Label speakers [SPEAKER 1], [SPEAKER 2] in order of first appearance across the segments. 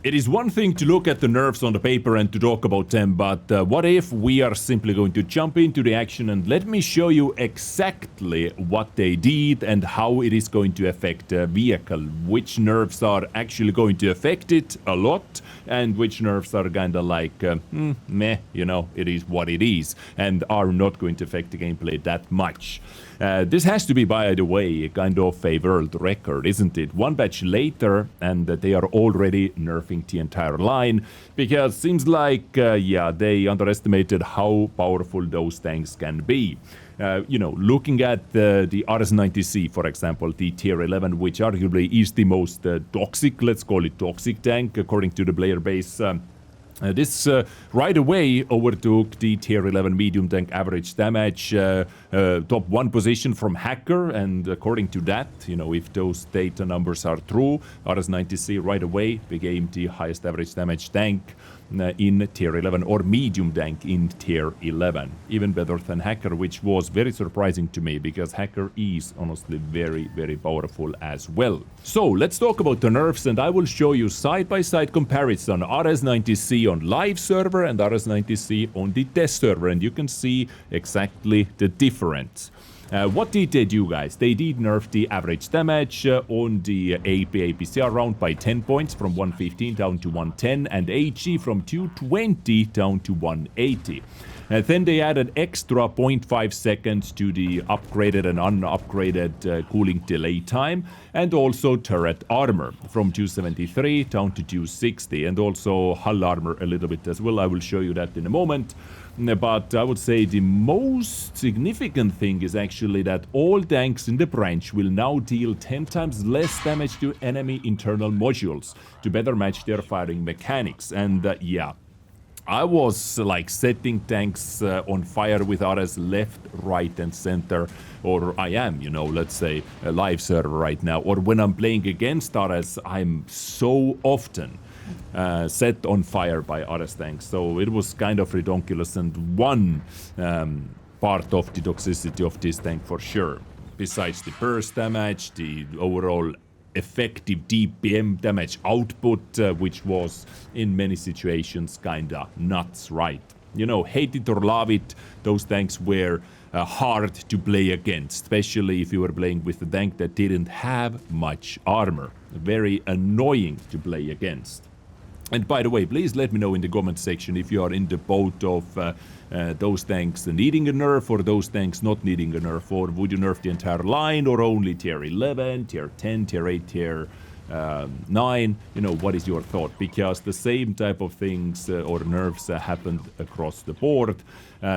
[SPEAKER 1] It is one thing to look at the nerfs on the paper and to talk about them, but what if we are simply going to jump into the action and let me show you exactly what they did and how it is going to affect the vehicle, which nerfs are actually going to affect it a lot and which nerfs are kind of like meh, you know, it is what it is and are not going to affect the gameplay that much. This has to be, by the way, kind of a world record, isn't it? One batch later and they are already nerfing the entire line, because seems like yeah, they underestimated how powerful those tanks can be. You know, looking at the Ares 90C, for example, the tier 11, which arguably is the most toxic, let's call it toxic tank according to the player base. This right away overtook the tier 11 medium tank average damage, top 1 position from Hacker, and according to that, you know, if those data numbers are true, Ares 90C right away became the highest average damage tank in tier 11, or medium tank in tier 11. Even better than Hacker, which was very surprising to me, because Hacker is honestly very, very powerful as well. So let's talk about the nerfs, and I will show you side-by-side comparison Ares 90C on live server and Ares 90C on the test server, and you can see exactly the difference. What did they do, guys? They did nerf the average damage on the AP APCR round by 10 points, from 115 down to 110, and HE from 220 down to 180. Then they added extra 0.5 seconds to the upgraded and unupgraded cooling delay time, and also turret armor from 273 down to 260, and also hull armor a little bit as well. I will show you that in a moment. But I would say the most significant thing is actually that all tanks in the branch will now deal 10 times less damage to enemy internal modules to better match their firing mechanics. And yeah, I was like setting tanks on fire with Ares left, right and center, or I am, you know, let's say a live server right now, or when I'm playing against Ares, I'm so often set on fire by Ares tanks. So it was kind of ridiculous, and one part of the toxicity of this tank for sure. Besides the burst damage, the overall effective DPM damage output, which was in many situations kinda nuts, right? You know, hate it or love it, those tanks were hard to play against, especially if you were playing with a tank that didn't have much armor. Very annoying to play against. And by the way, please let me know in the comment section if you are in the boat of those tanks needing a nerf, or those tanks not needing a nerf, or would you nerf the entire line, or only tier 11, tier 10, tier 8, tier 9, you know, what is your thought? Because the same type of things or nerfs happened across the board,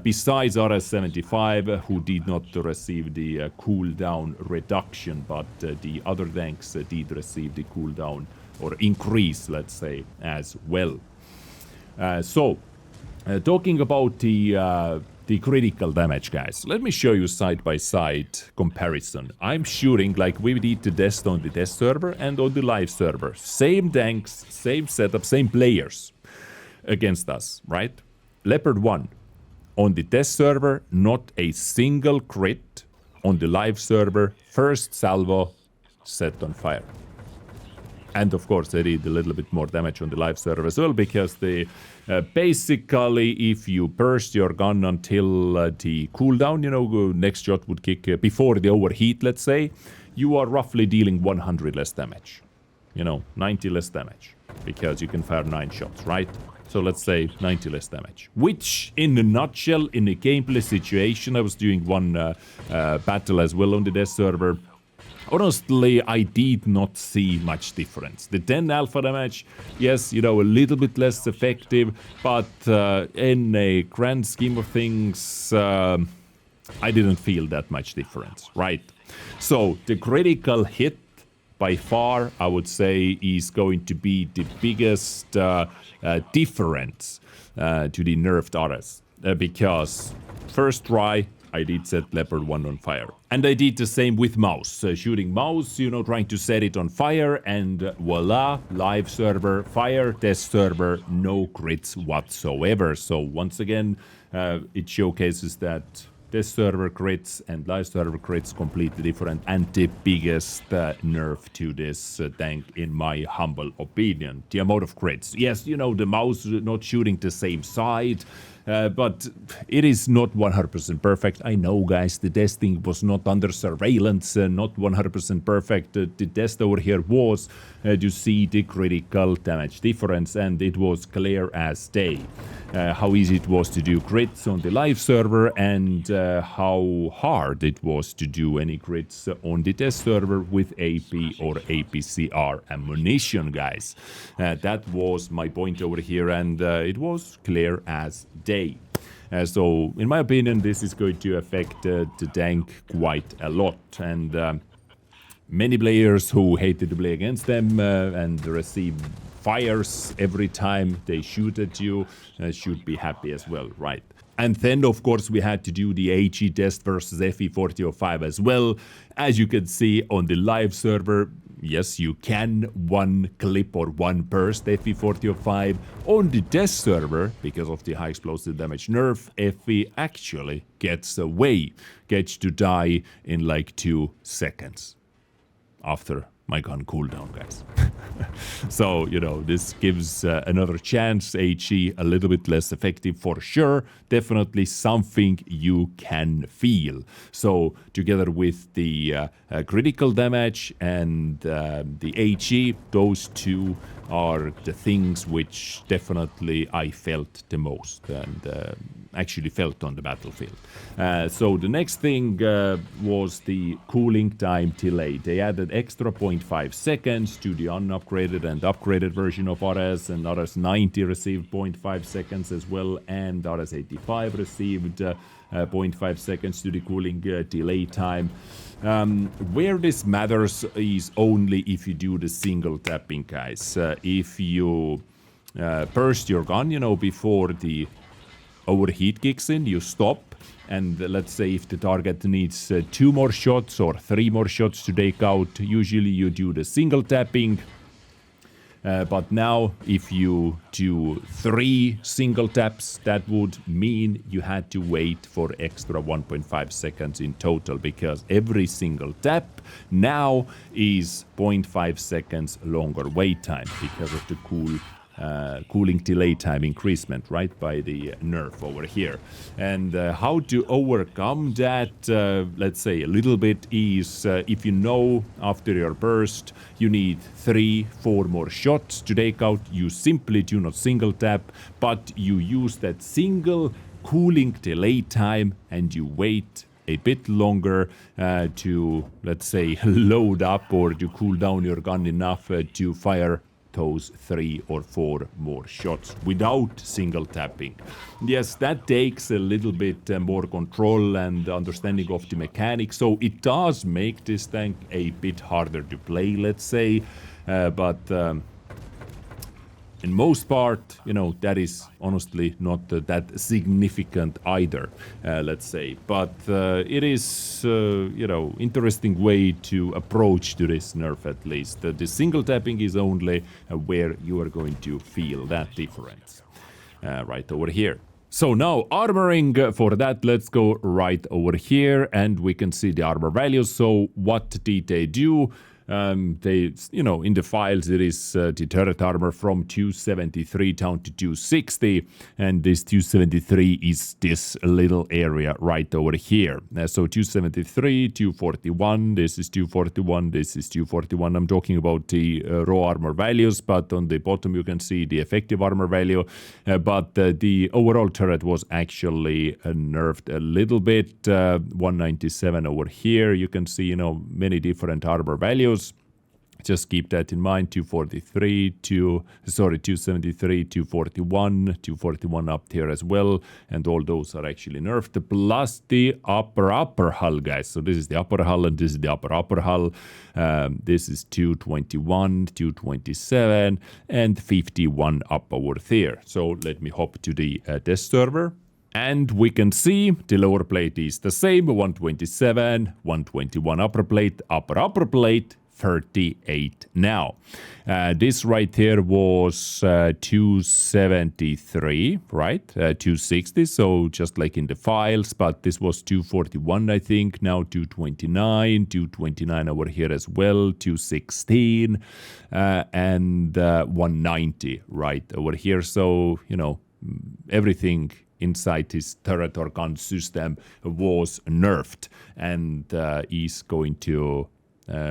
[SPEAKER 1] besides Ares 75, who did not receive the cooldown reduction, but the other tanks did receive the cooldown or increase, let's say, as well. Talking about the critical damage, guys, let me show you side-by-side comparison. I'm shooting like we did the test on the test server and on the live server. Same tanks, same setup, same players against us, right? Leopard 1. On the test server, not a single crit. On the live server, first salvo, set on fire. And of course, they did a little bit more damage on the live server as well, because they basically, if you burst your gun until the cooldown, you know, next shot would kick before the overheat, let's say, you are roughly dealing 100 less damage. You know, 90 less damage, because you can fire 9 shots, right? So let's say 90 less damage. Which, in a nutshell, in a gameplay situation, I was doing one battle as well on the death server. Honestly, I did not see much difference. The 10 alpha damage, yes, you know, a little bit less effective, but in a grand scheme of things, I didn't feel that much difference, right? So the critical hit, by far, I would say, is going to be the biggest difference to the nerfed Ares, because first try, I did set Leopard 1 on fire. And I did the same with mouse. Shooting mouse, you know, trying to set it on fire, and voila, live server, fire, test server, no crits whatsoever. So once again, it showcases that test server crits and live server crits completely different, and the biggest nerf to this tank in my humble opinion. The amount of crits. Yes, you know, the mouse not shooting the same side, but it is not 100% perfect. I know, guys, the testing was not under surveillance, not 100% perfect. The test over here was to see the critical damage difference, and it was clear as day. How easy it was to do crits on the live server, and how hard it was to do any crits on the test server with AP or APCR ammunition, guys. That was my point over here, and it was clear as day. So, in my opinion, this is going to affect the tank quite a lot, and many players who hated to play against them and receive fires every time they shoot at you should be happy as well, right? And then, of course, we had to do the HE test versus FE4005 as well. As you can see on the live server, yes, you can one clip or one burst FE4005. On the test server, because of the high explosive damage nerf, FE actually gets away, gets to die in like 2 seconds after my gun cooldown, guys. So, you know, this gives another chance. HE a little bit less effective for sure. Definitely something you can feel. So, together with the critical damage and the HE, those two are the things which definitely I felt the most and actually felt on the battlefield. So the next thing was the cooling time delay. They added extra 0.5 seconds to the unupgraded and upgraded version of Ares, and Ares 90 received 0.5 seconds as well, and Ares 85 received 0.5 seconds to the cooling delay time. Where this matters is only if you do the single tapping, guys. If you burst your gun, you know, before the overheat kicks in, you stop, and let's say if the target needs 2 more shots or 3 more shots to take out, usually you do the single tapping. But now, if you do 3 single taps, that would mean you had to wait for extra 1.5 seconds in total, because every single tap now is 0.5 seconds longer wait time because of the cooling delay time increasement, right, by the nerf over here. And how to overcome that, let's say a little bit, is if you know after your burst you need 3-4 more shots to take out, you simply do not single tap, but you use that single cooling delay time and you wait a bit longer to, let's say, load up or to cool down your gun enough to fire those 3 or 4 more shots without single tapping. Yes, that takes a little bit more control and understanding of the mechanics, so it does make this tank a bit harder to play, let's say, but in most part, you know, that is honestly not that significant either, let's say. But it is, you know, interesting way to approach to this nerf at least. The single tapping is only where you are going to feel that difference, right over here. So now armoring, for that, let's go right over here and we can see the armor values. So what did they do? They, you know, in the files it is the turret armor from 273 down to 260, and this 273 is this little area right over here. So 273, 241, this is 241, this is 241. I'm talking about the raw armor values, but on the bottom you can see the effective armor value. But the overall turret was actually nerfed a little bit. 197 over here. You can see, you know, many different armor values. Just keep that in mind. 243, 273, 241, 241 up here as well, and all those are actually nerfed, plus the upper hull, guys. So this is the upper hull and this is the upper hull. This is 221, 227, and 51 up over there. So let me hop to the test server. And we can see the lower plate is the same, 127, 121 upper plate, upper plate, 238 now. This right here was 273, right? 260, so just like in the files, but this was 241, I think. Now 229 over here as well, 216, and 190 right over here. So, you know, everything inside this turret or gun system was nerfed and is going to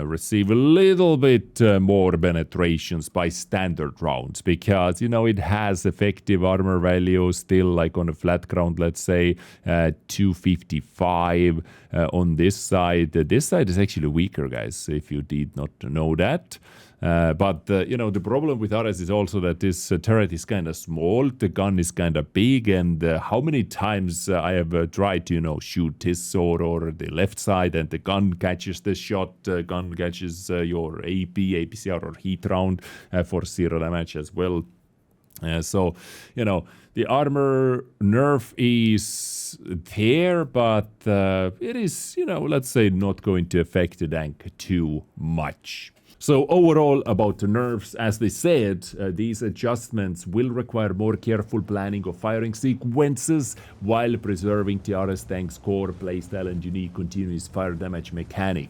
[SPEAKER 1] receive a little bit more penetrations by standard rounds, because, you know, it has effective armor value still, like on a flat ground, let's say 255 on this side. This side is actually weaker, guys, if you did not know that. But you know, the problem with Ares is also that this turret is kind of small, the gun is kind of big, and how many times I have tried to, you know, shoot this sword or the left side, and the gun catches the shot, gun catches your AP, APCR or heat round for 0 damage as well. So, you know, the armor nerf is there, but it is, you know, let's say not going to affect the tank too much. So overall about the nerfs, as they said, these adjustments will require more careful planning of firing sequences while preserving the Ares tank's core playstyle and unique continuous fire damage mechanic.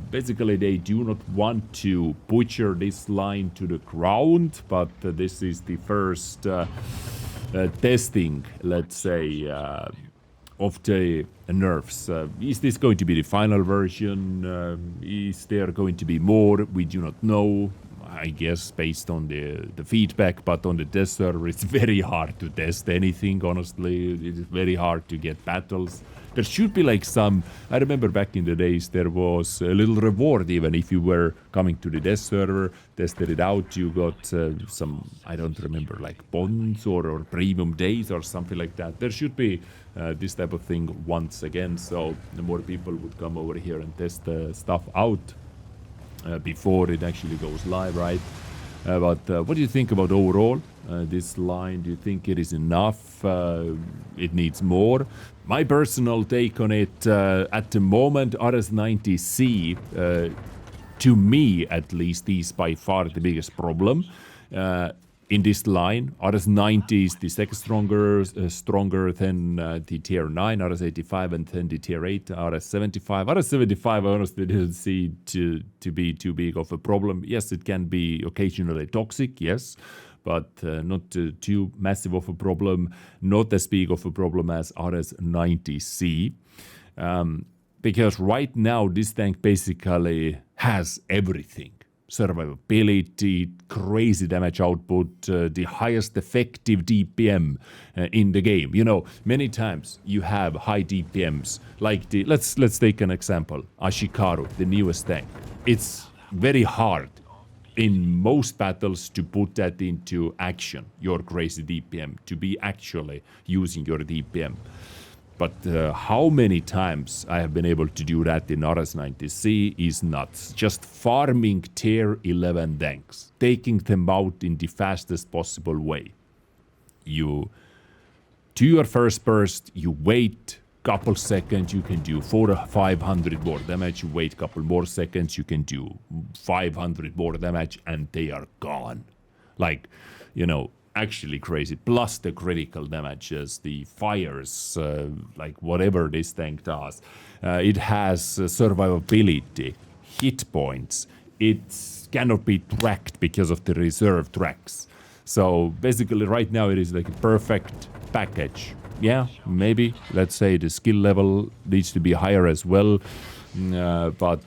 [SPEAKER 1] Basically, they do not want to butcher this line to the ground, but this is the first testing, let's say, of the nerfs. Is this going to be the final version? Is there going to be more? We do not know. I guess based on the feedback, but on the test server it's very hard to test anything, honestly. It is very hard to get battles. There should be like some, I remember back in the days there was a little reward even if you were coming to the test server, tested it out, you got some, I don't remember, like bonds or premium days or something like that. There should be this type of thing once again, so the more people would come over here and test the stuff out before it actually goes live, right? But what do you think about overall this line? Do you think it is enough? It needs more? My personal take on it, at the moment, Ares 90C, to me at least, is by far the biggest problem in this line. Ares 90 is the second stronger than the tier 9, Ares 85, and then the tier 8, Ares 75. Ares 75 I honestly didn't see to be too big of a problem. Yes, it can be occasionally toxic, yes, but not too massive of a problem, not as big of a problem as Ares 90C. Because right now this tank basically has everything. Survivability, crazy damage output, the highest effective DPM in the game. You know, many times you have high DPMs, like the, let's take an example, Ashikaru, the newest tank. It's very hard in most battles to put that into action, your crazy DPM, to be actually using your DPM. But how many times I have been able to do that in Ares 90C is nuts. Just farming tier 11 tanks, taking them out in the fastest possible way. You do your first burst, you wait couple seconds, you can do 400 or 500 more damage, you wait couple more seconds, you can do 500 more damage, and they are gone. Like, you know, actually crazy. Plus the critical damages, the fires, like whatever this tank does. It has survivability, hit points. It cannot be tracked because of the reserve tracks. So basically right now it is like a perfect package. Yeah, maybe, let's say the skill level needs to be higher as well, but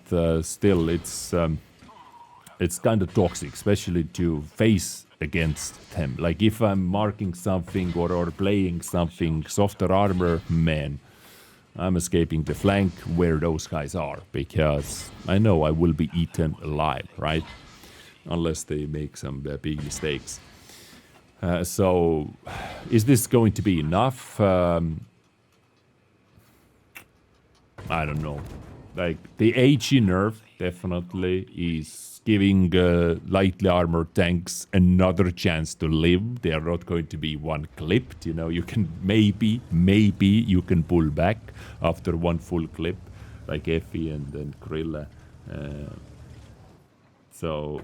[SPEAKER 1] still it's kind of toxic, especially to face against them. Like if I'm marking something or playing something softer armor, man, I'm escaping the flank where those guys are, because I know I will be eaten alive, right? Unless they make some big mistakes. So, is this going to be enough? I don't know. Like, the HE nerf definitely is giving lightly armored tanks another chance to live. They are not going to be one clipped. You know, you can maybe you can pull back after one full clip, like Effie and Krilla. So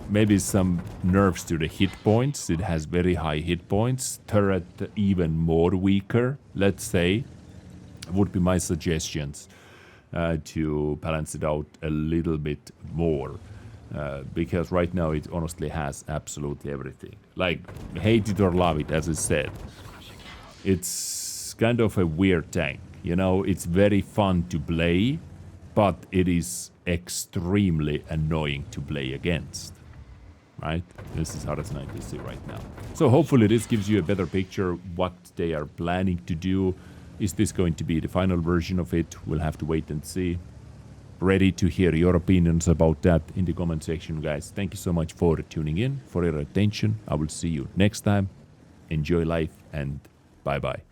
[SPEAKER 1] maybe some nerfs to the hit points. It has very high hit points. Turret even more weaker, let's say, would be my suggestions to balance it out a little bit more. Because right now it honestly has absolutely everything. Like, hate it or love it, as I said. It's kind of a weird tank. You know, it's very fun to play, but it is extremely annoying to play against. Right? This is Ares 90 right now. So hopefully this gives you a better picture what they are planning to do. Is this going to be the final version of it? We'll have to wait and see. Ready to hear your opinions about that in the comment section, guys. Thank you so much for tuning in, for your attention. I will see you next time. Enjoy life and bye-bye.